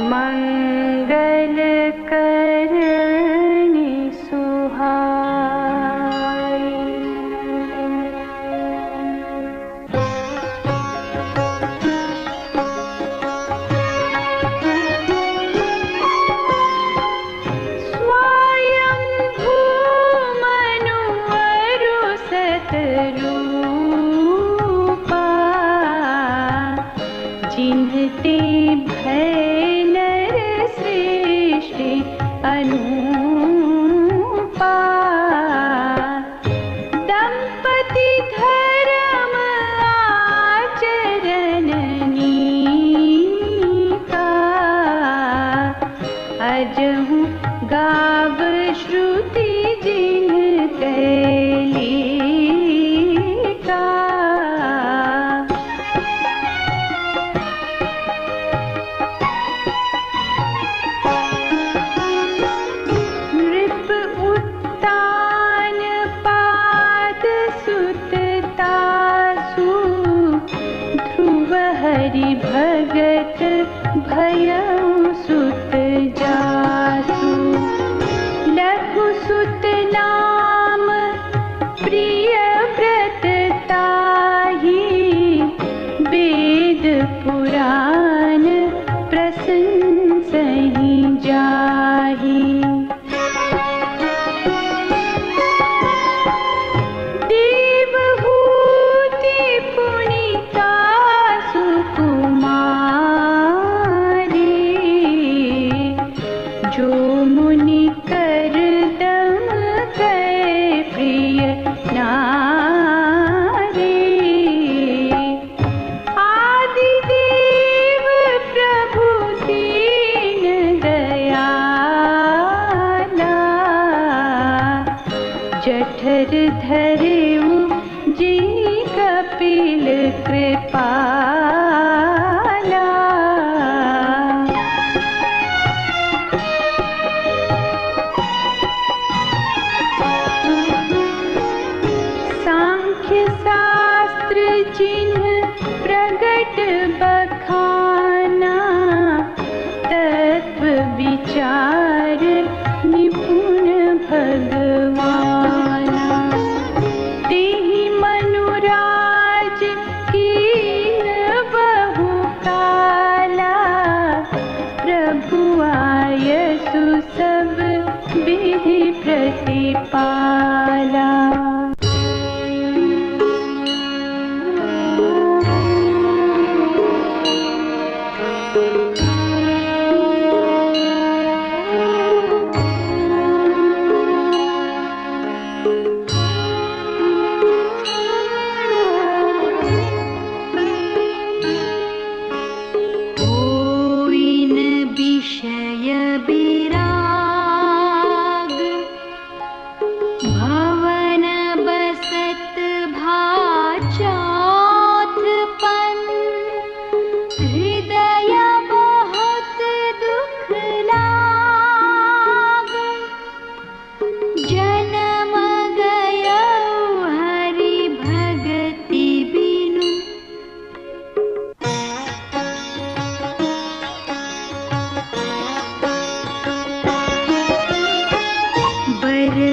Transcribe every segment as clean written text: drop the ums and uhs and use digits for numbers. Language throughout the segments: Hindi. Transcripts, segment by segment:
मंगल करनी सुहाई। स्वयं भूमनुवरु सतरूपा जिन्हते अनुपा। दंपति धर्म आचरणनीका अजहु गाव श्रुति जिन कैलिका। हरि भगत भयउ सुत जासु। लघु सुत नाम प्रिय व्रत ताहि वेद पुराण प्रशंसहि जाहि। जो मुनि कर दम कै प्रिय नारी। आदि देव प्रभु दीन दयाला जठर धरेउ जी कपिल कृपाला। शास्त्र चिन्ह प्रगट बखाना तत्व विचार निपुण भगवाना। तेहि मनुराज कीन बहु काला प्रभु आयसु सब विधि प्रतिपाला।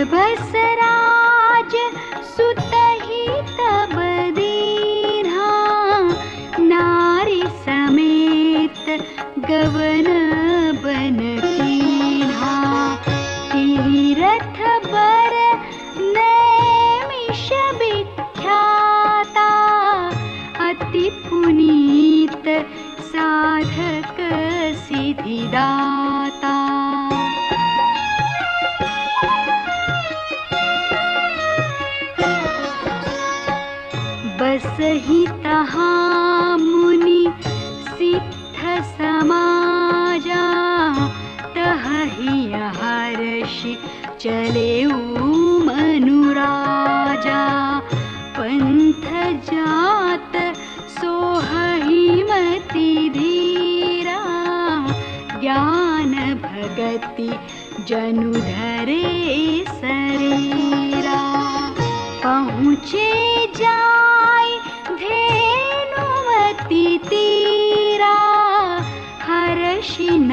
बसराज सुतहि तब दीन्हा नारी समेत गवन बन कीन्हा। तीरथ बर नैमिष विख्याता अति पुनीत साधक सिद्धिदाता। बसहि तहाँ मुनि सिद्ध समाजा तहि हर्षि चलेउ मनुराजा। पंथ जात सोहहि मति धीरा ज्ञान भगति जनु धरे शरीरा। पहुँचे जाय धेनुमति तीरा हर्षि न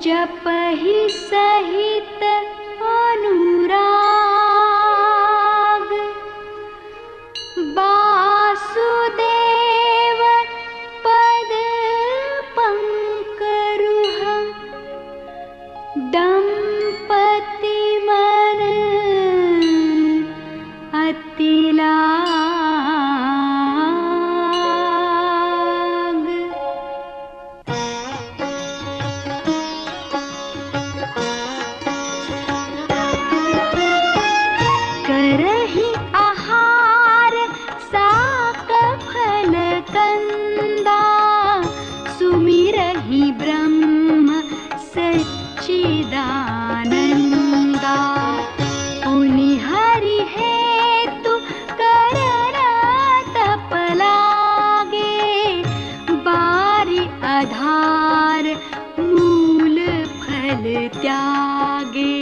जपहि सहित अनुराग, वासुदेव पद पंकरुह, दंपति मन अति लाग। करहि आहार साक फल कंदा, सुमिरहि ब्रह्म सच्चिदानंदा। पुनि हरि हेतु करन तप लागे, बारि आधार मूल फल त्यागे।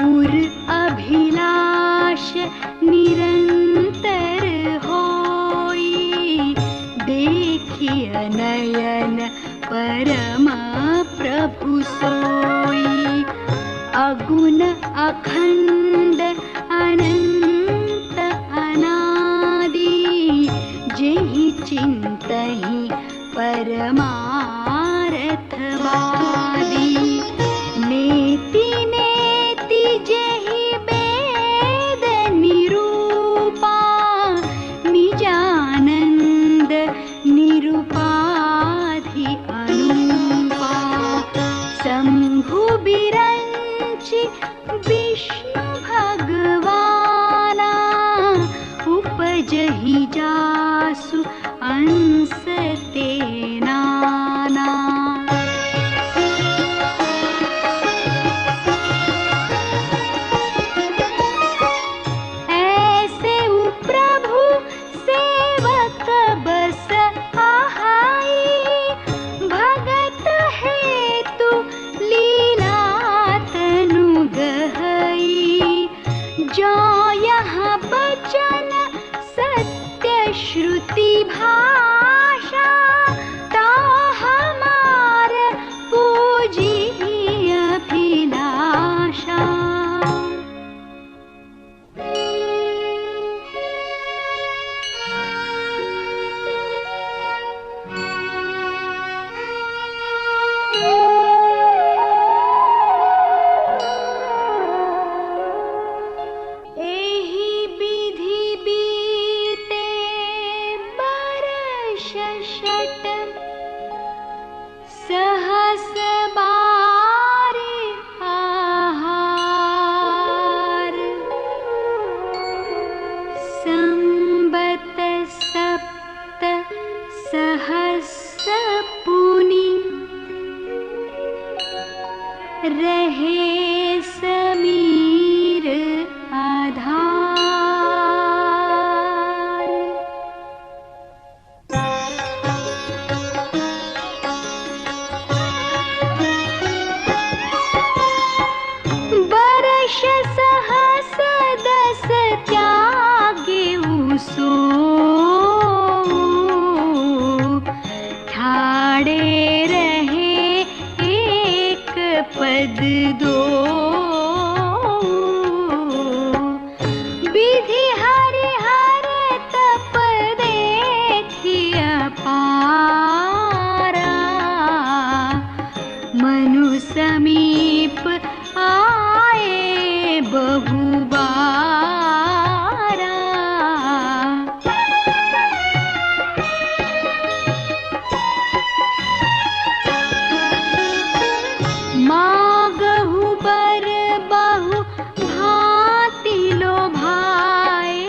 उर अभिलाष निरंतर होई, देखिय नयन परम प्रभु सोई। अगुण अखंड अनंत अनादि, जेहि चिंतहि परमार्थवादी। नेति नेति जेहि वेद निरूपा, निजानंद निरुपाधि अनुपा। शंभु बिरंचि विष्णु भगवाना, उपजहि जासु अंस ते नाना। ऐसे प्रभु सेवक बस आहाई, भगत हेतु लीला तनु गहई। जो यहाँ बचन सत्य श्रुति भाषा, ता हमार पूजी अभिलाषा। एहि विधि बीते बरस शत, सहस बारि आहार। संबत सप्त सहस पुनि, रहे समीर आधार। वर्ष सहस दस त्यागे उसो, ठाड़े रहे एक पद दो। विधि हरिहर तप देखिय पारा, मनु समीप आए बहु बारा। मागहु बर बहु भांति लोभाए,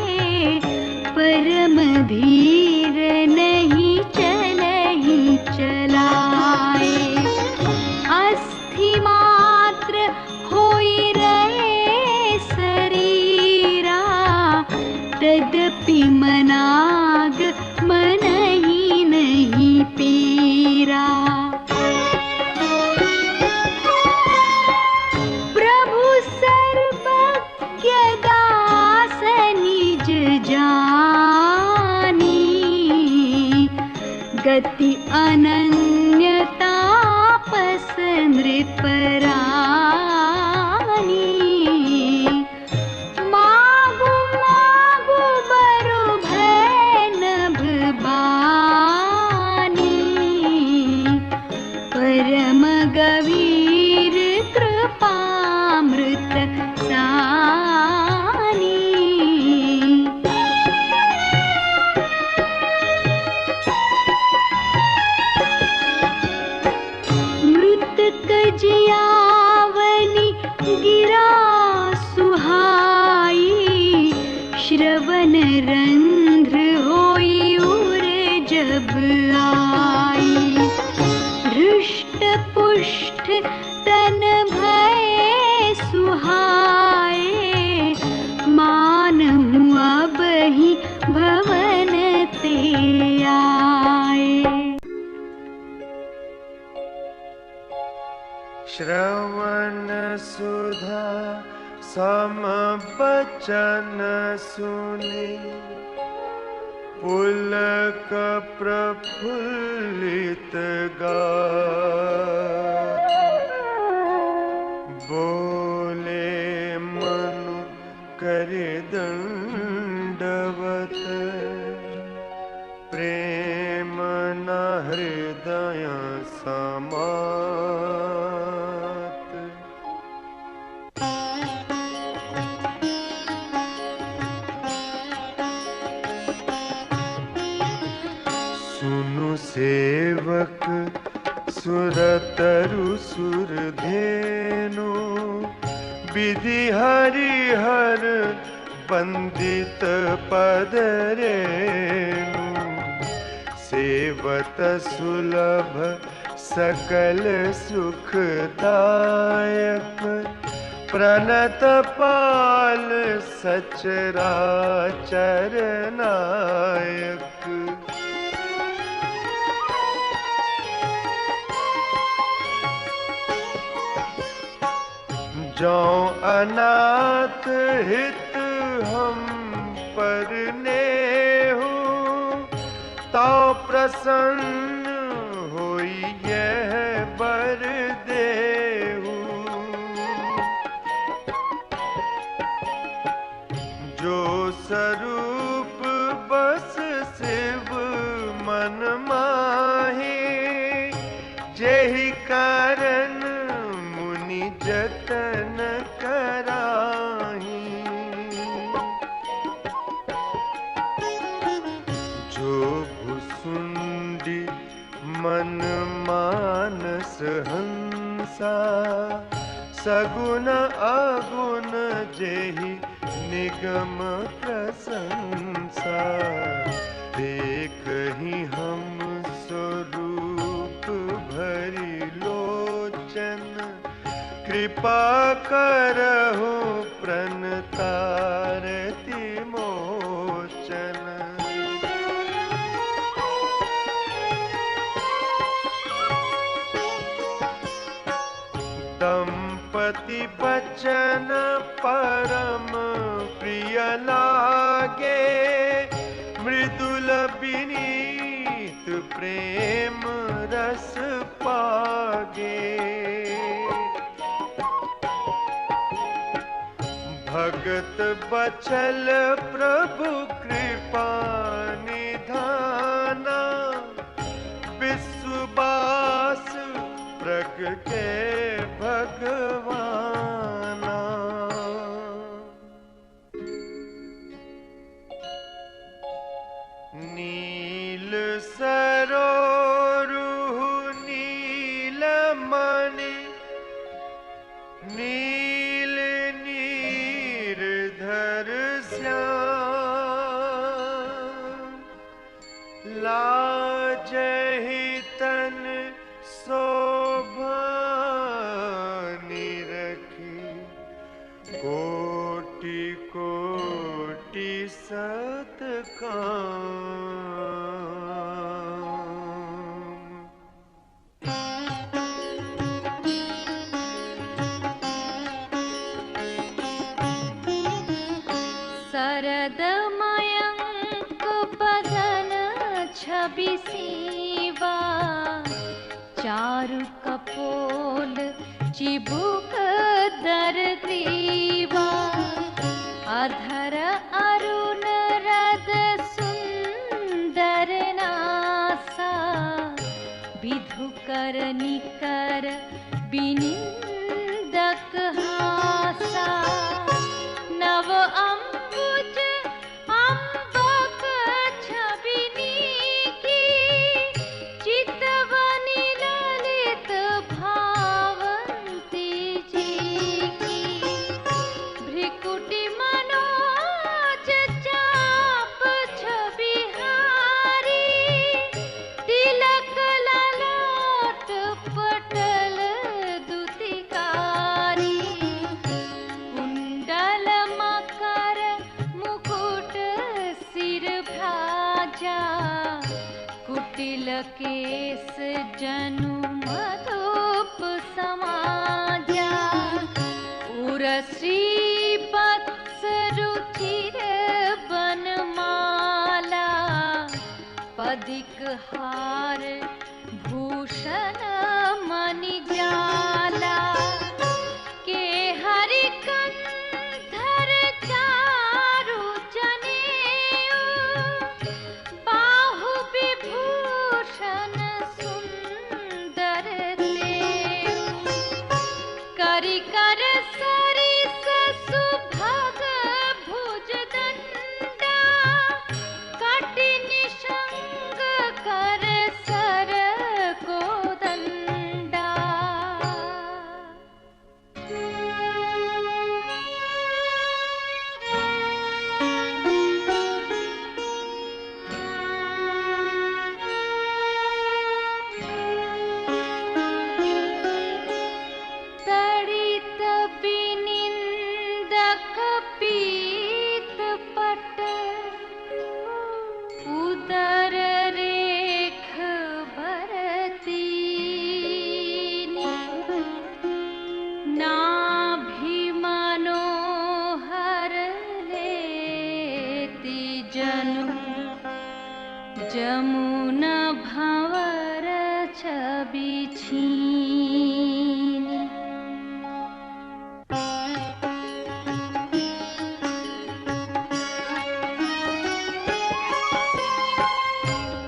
परम धीर नहीं चलहि चलाए। अस्थि मात्र होई रहे शरीरा, तदपि मनाग मनहि नहीं पीरा। प्रभु सर्वज्ञ दास निज जान, अति अनन्यतापस नृपरानी। मागु मागु बरु भय नभ बानी, परम गवीर कृपामृत सानी। जियावनी गिरा सुहाई, श्रवण रंध्र होई उर जब आई। हृष्ट पुष्ट तन भय सुहाए, मानहु अबहि भवन ते आए। श्रवण सुधा सम बचन सुनि, पुलक प्रफुल्लित गात्र। बोले मनु करि दंडवत, प्रेम न हृदय समात। सुनु सेवक सुरतरु सुरधेनु, विधि हरिहर बंदित पद रेणु। सेवत सुलभ सकल सुखदायक, प्रणत पाल सचराचर नायक। जो अनाथ हित हम पर नेहु, तो प्रसन्न होई यह बर देहु। जो स्वरूप बस शिव मन माहे, जेहि कारण मुनि जतन कराही। जो भुसुंडी मन मानस हंसा, सगुन अगुण जेहि निगम प्रशंसा। देखहि हम स्वरूप भरि लोचन, कृपा करहु प्रणतारति मोचन। दंपति बचन परम प्रिय लागे, मृदुल विनीत प्रेम रस पागे। भगत बचल प्रभु कृपा निधाना, विश्वास प्रग के भगवाना। नील सरोरुह नीलमणि, नील नीरधर श्याम। लाजहि तन शोभा निरखी, कोटि कोटि सत्काम। शरद मयंक बदन छवि सीव, ग्रीवा, चारु कपोल चिबुक दर ग्रीवा, अधर अरुण रद सुंदर नासा, विधुकर निकर बिनिंदक हासा, नव अम्बुज अम्बक छबिनी की, चितवनी ललित भावंती जी की, भ्रिकुटी मनोज चाप छबिहारी, तिलक ललाट पटल दुतिकारी, कुंडल मकर मुकुट सिर भ्राजा, कुटिल केस जनु मधुप समाजा, उर्वशी वत्स रुचिर बनमाला, पदिक हार भूषण मणिजाला, के हरि कंधर चारु जनेऊ, बाहु विभूषण सुंदर देऊ, करि कर सरिस सुभग भुज दंडा, कटि निषंग कर सर को दंडा। तड़ित बिनिंदक पीत पट, उदर रेख भरतीनी, नाभि मनोहर लेति जनु, जमुना भंवर छवि छीनी।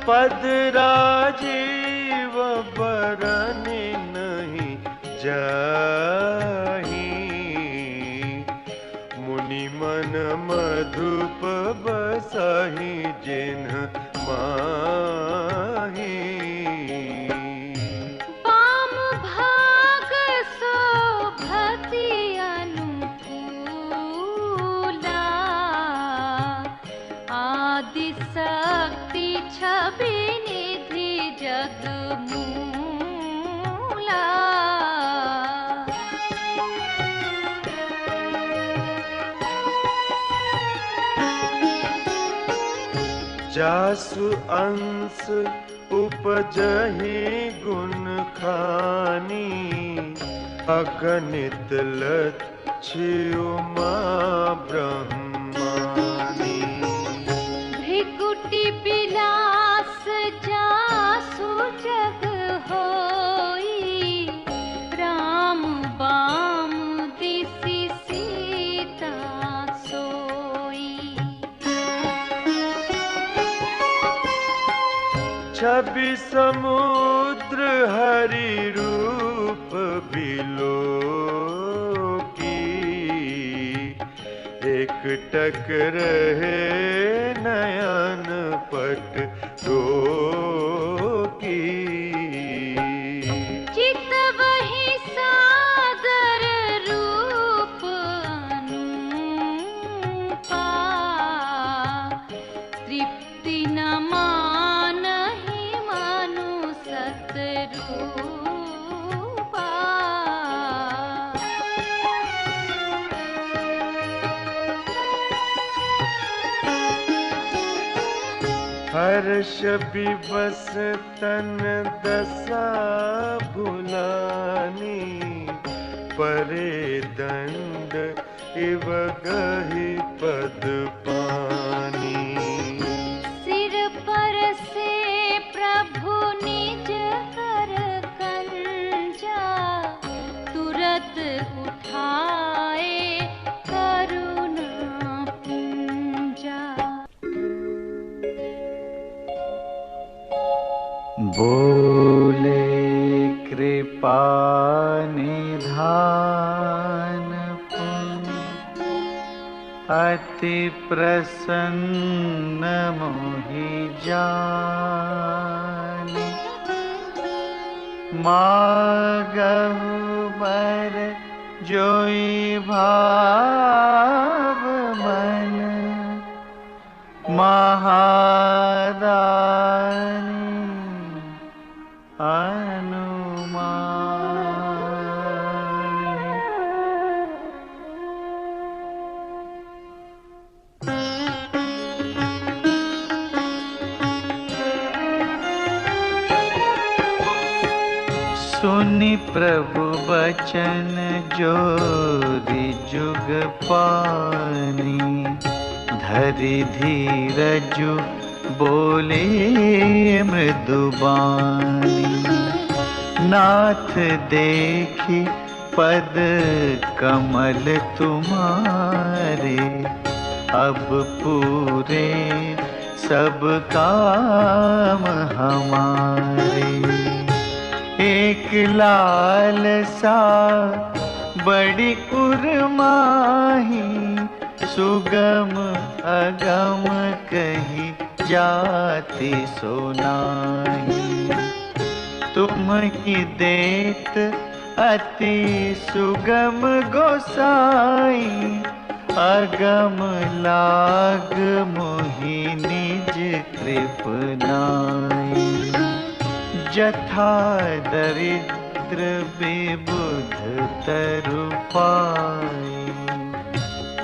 पद राजीव बरन नहीं जाही, मुनि मन मधुप बसाही जिन्ह माही। वाम भाग शोभति अनुकूला, आदि शक्ति छवि निधि जगमूला। जासु अंश उपजहि गुण खानी, अगणित लक्ष्य उमा ब्रह्मानी। भ्रिकुटी विलास जासु जग होई, राम बाम दिसि सीता सोई। छवि समुद्र हरि रूप बिलोकी, एक टक रहे नयन पट रोकी। चितवहि सागर रूप अनूपा, तृप्ति न मानहि मनु सतरूपा। हर्ष विवश तन दशा भुलानी, परे दंड इव गहि पद पानी। सिर पर से प्रभु नि बोले कृपा निधान अति प्रसन्न मोहि जाने, मागहु बर जोई भाव मन, महादानी सुनि प्रभु बचन जोरि जुग पानी, धरि धीरजु बोले मृदुबानी। नाथ देखी पद कमल तुम्हारे, अब पूरे सब काम हमारे। एक लालसा बड़ी उर्माही, सुगम अगम कही जाति सुनाही। तुम ही देत अति सुगम गोसाई, अगम लाग मोहि निज कृपनाई। जथा दरिद्र विबुध तरु पाई,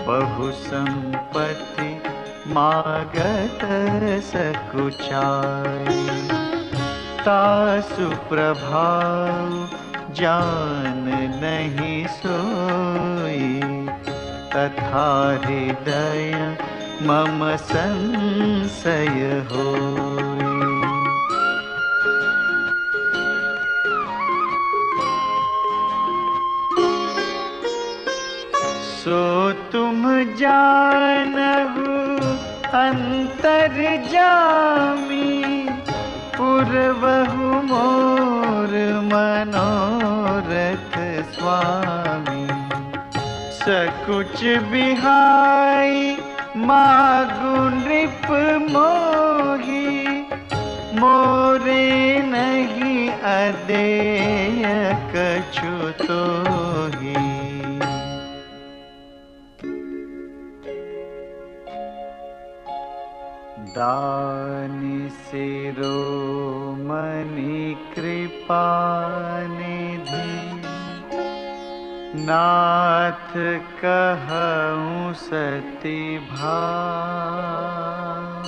बहु संपत्ति मागत सकुचाई। तासु प्रभाव जान नहीं सोई, तथा हृदय मम संशय होई। सो तुम जानहु अंतर्जामी, पूर्वहु मोर मनोरथ स्वामी। सकुच बिहाई मागु नृप मोही, मोरे नहीं अदेय कछु तोही। दानि शिरोमणि कृपा निधि, नाथ कहऊँ सति भाव।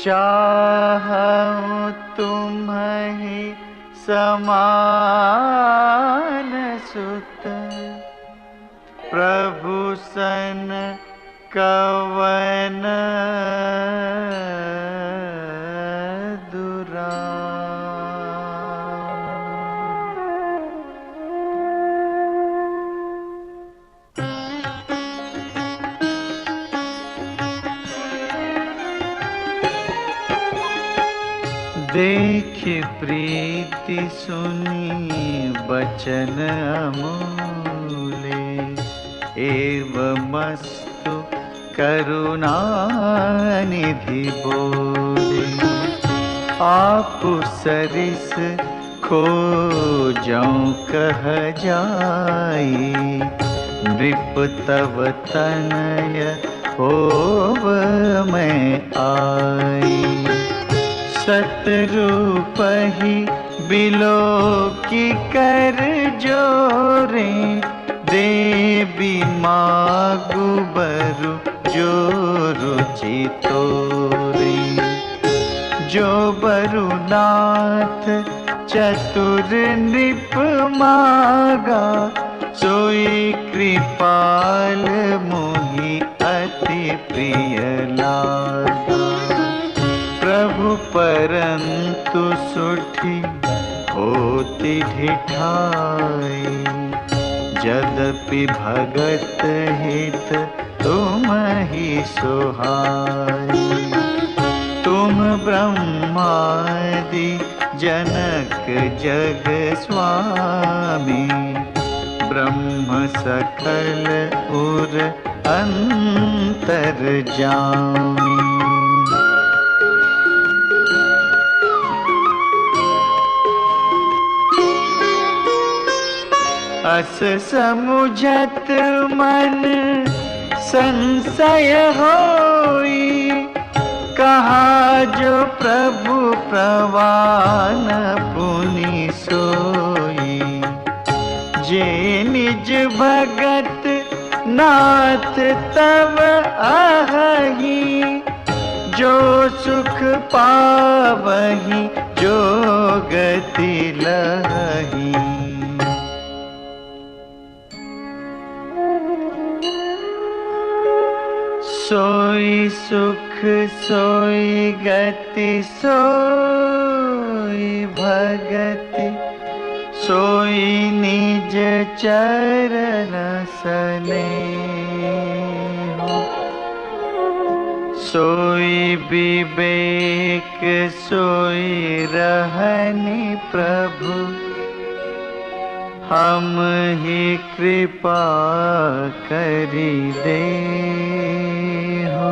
चाहऊँ तुम्हि समान सुत, प्रभु सन कवन दुरा। देख प्रीति सुनी बचन अमूले, एवमस्तु करुणानिधि बोले। आप सरिस खोजऊँ कह जाई, नृप तव तनय होव मैं आई। सतरूपहि बिलोकी कर जोरे, देवी मागु बरु जो रुचि तोरे। जो बरु नाथ चतुर नृप मागा, सोई कृपाल मोहि अति प्रिय लागा। प्रभु परंतु सुठी होती ढिठाई, यद्यपि भगत हित तुम ही सोहाई। तुम ब्रह्मा जनक जग स्वामी, ब्रह्म सकल उर अंतर्यामी। अस समुझत मन संशय होई, कहा जो प्रभु प्रवान पुनि सोई। जे निज भगत नाथ तव आहही, जो सुख पावही जो गति लही। सोई सुख सोई गति सोई भगति, सोई निज चरण स्नेह। सोई विवेक सोई रहनि प्रभु, हम ही कृपा करि देहु।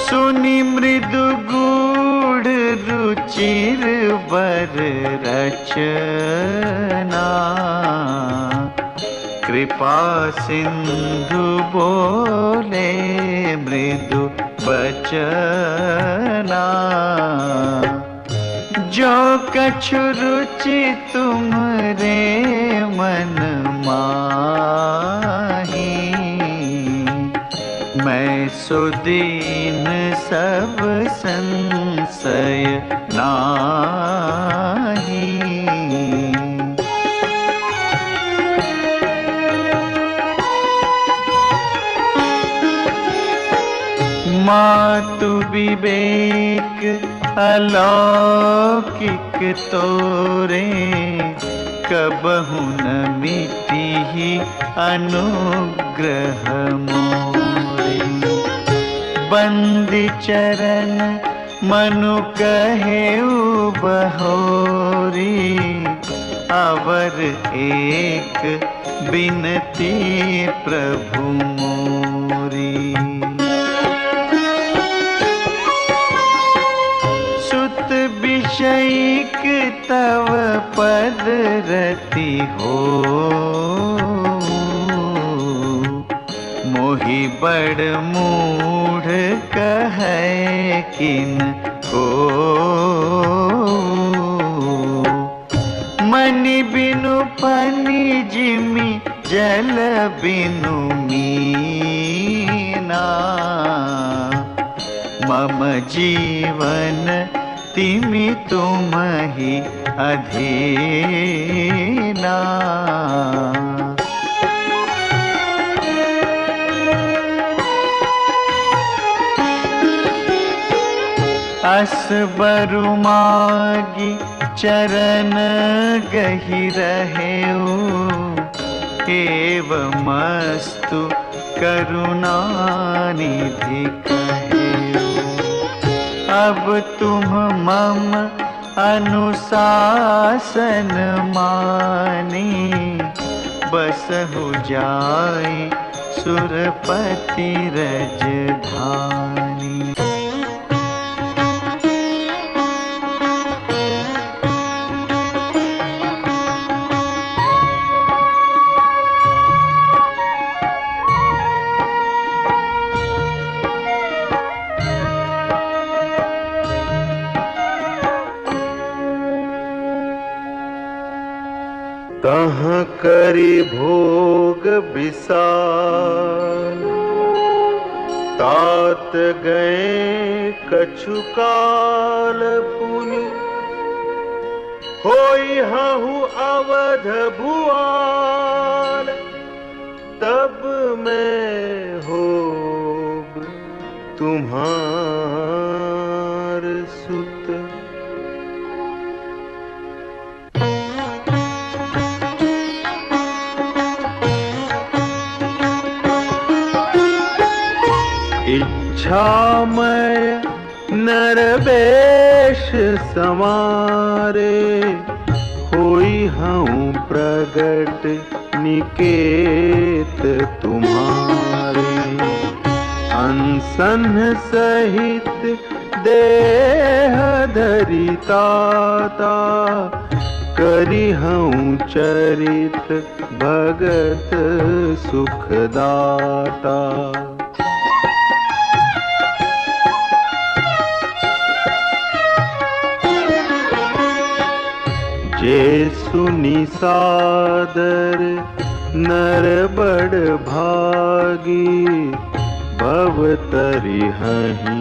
सुनि मृदु गूढ़ रुचिर वर रचना, कृपा सिंधु बोले मृदु बचना। जो कछु रुचि तुम्हरे मन माही, मैं सो दीन सब संशय नाही। मातु विवेक अलौकिक तोरे, कबहु न मिटिहि अनुग्रह मोरे। बंदी चरण मनु कहेउ बहोरी, अवर एक बिनती प्रभु मोरी। विषयिक तव पद रति हो, मोहि बड़ मूढ़ कहे किन को। मनि बिनु पनि जिमि जल बिनु मीना, मम जीवन तिमि तुम्हि अधीना। असबरु मागी चरण गहि रहेउ, एवमस्तु करुणानिधि कहेउ। अब तुम मम अनुशासन मानी, बसहु जाई सुरपति रजधानी। तहाँ करी भोग विसार, तात गए कछु काल पुनि। होई हहु अवध भुआल, तब मैं होब तुम्हार सुत। इच्छामय नरवेश समारे, होई हूँ प्रगट निकेत तुम्हारे। अनसन सहित देह धरि ताता, करी हूँ चरित भगत सुखदाता। जे सुनि सादर नर बड़ भागी, भव तरिहहि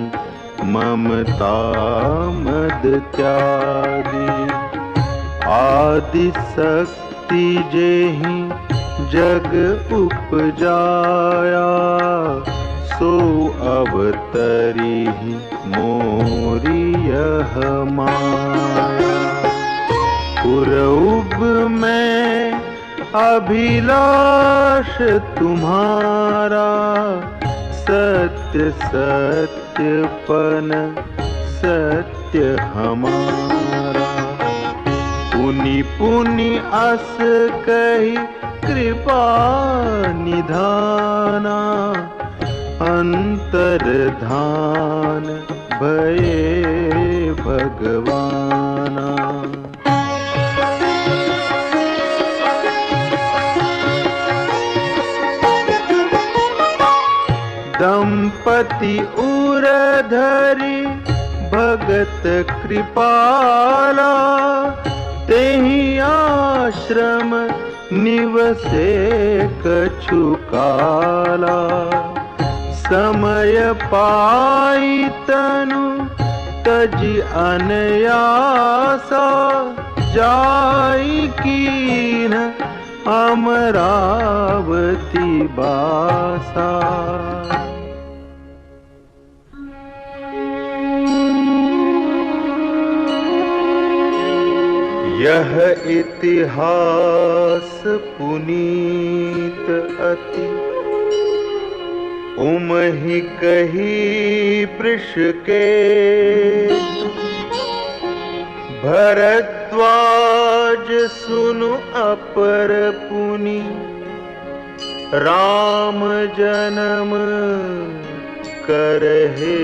ममता मद त्यागी। आदि शक्ति जेहि जग उपजाया, सो अवतरिहि मोरी यह माया। पुरउब में अभिलाष तुम्हारा, सत्य सत्यपन सत्य हमारा। पुनि पुनि अस कही कृपा निधाना, अंतर्धान भये भगवाना। दंपति उर धरि भगत कृपाला, तेहि आश्रम निवसे कछु काला। समय पाई तनु तजि अनयासा, जाई कीन अमरावती बासा। यह इतिहास पुनीत अति, उमहि कही वृष के। भरद्वाज सुनु अपर पुनि, राम जन्म करहे।